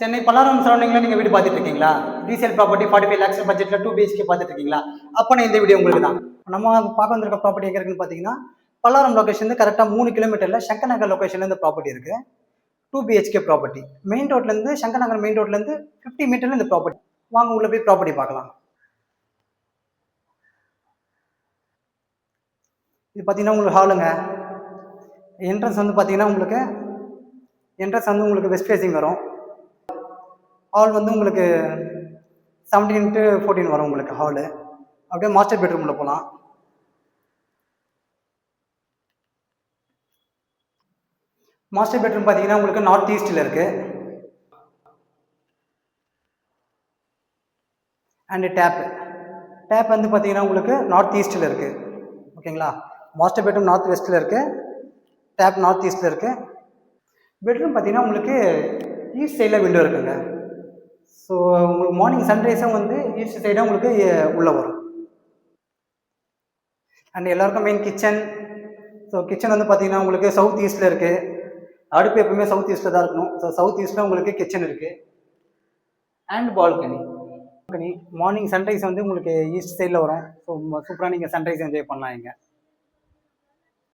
சென்னை பல்லாவரம் சரௌண்டிங்கில் நீங்கள் வீடு பார்த்துட்டு இருக்கீங்களா? ரீசேல் ப்ராப்பர்ட்டி 45 lakhs பட்ஜெட்டில் 2 BHK பார்த்துட்டு இருக்கீங்களா? அப்போ இந்த வீடியோ உங்களுக்கு தான். நம்ம பார்க்க வந்திருக்க ப்ராப்பர்ட்டி எங்கே இருக்குன்னு பார்த்தீங்கன்னா, பல்லாவரம் லொக்கேஷன் கரெக்டாக 3 கிலோமீட்டரில் சங்கர் நகர் லொக்கேஷனில் இந்த ப்ராப்பர்ட்டி இருக்குது. 2 BHK ப்ராப்பர்ட்டி. மெயின் ரோட்லேருந்து சங்கர் நகர் மெயின் ரோட்லேருந்து 50 மீட்டரில் இந்த ப்ராப்பர்ட்டி. வாங்க உள்ள போய் ப்ராப்பர்ட்டி பார்க்கலாம். இது பார்த்தீங்கன்னா உங்களுக்கு ஹாலுங்க. என்ட்ரன்ஸ் வந்து பார்த்தீங்கன்னா உங்களுக்கு வெஸ்ட் ஃபேஸிங் வரும். ஹால் வந்து உங்களுக்கு 17x14 வரும் உங்களுக்கு ஹாலு. அப்படியே மாஸ்டர் பெட்ரூமில் போகலாம். மாஸ்டர் பெட்ரூம் பார்த்தீங்கன்னா உங்களுக்கு நார்த் ஈஸ்டில் இருக்குது. அண்டு டேப் வந்து பார்த்தீங்கன்னா உங்களுக்கு நார்த் ஈஸ்டில் இருக்குது. ஓகேங்களா? மாஸ்டர் பெட்ரூம் நார்த் வெஸ்ட்டில் இருக்குது. டேப் நார்த் ஈஸ்டில் இருக்குது. பெட்ரூம் பார்த்தீங்கன்னா உங்களுக்கு ஈஸ்ட் சைடில் விண்டோ இருக்குங்க. ஸோ உங்களுக்கு மார்னிங் சன்ரைஸும் வந்து ஈஸ்ட் சைடாக உங்களுக்கு உள்ளே வரும். அண்ட் எல்லாருக்கும் மெயின் கிச்சன். ஸோ கிச்சன் வந்து பார்த்தீங்கன்னா உங்களுக்கு சவுத் ஈஸ்டில் இருக்குது. அடுப்பு எப்பவுமே சவுத் ஈஸ்ட்டில் தான் இருக்கணும். ஸோ சவுத் ஈஸ்ட்டில் உங்களுக்கு கிச்சன் இருக்குது. And balcony. மார்னிங் சன்ரைஸ் வந்து உங்களுக்கு ஈஸ்ட் சைடில் வரும். ஸோ சூப்பராக நீங்கள் சன்ரைஸ் என்ஜாய் பண்ணலாம் இங்கே.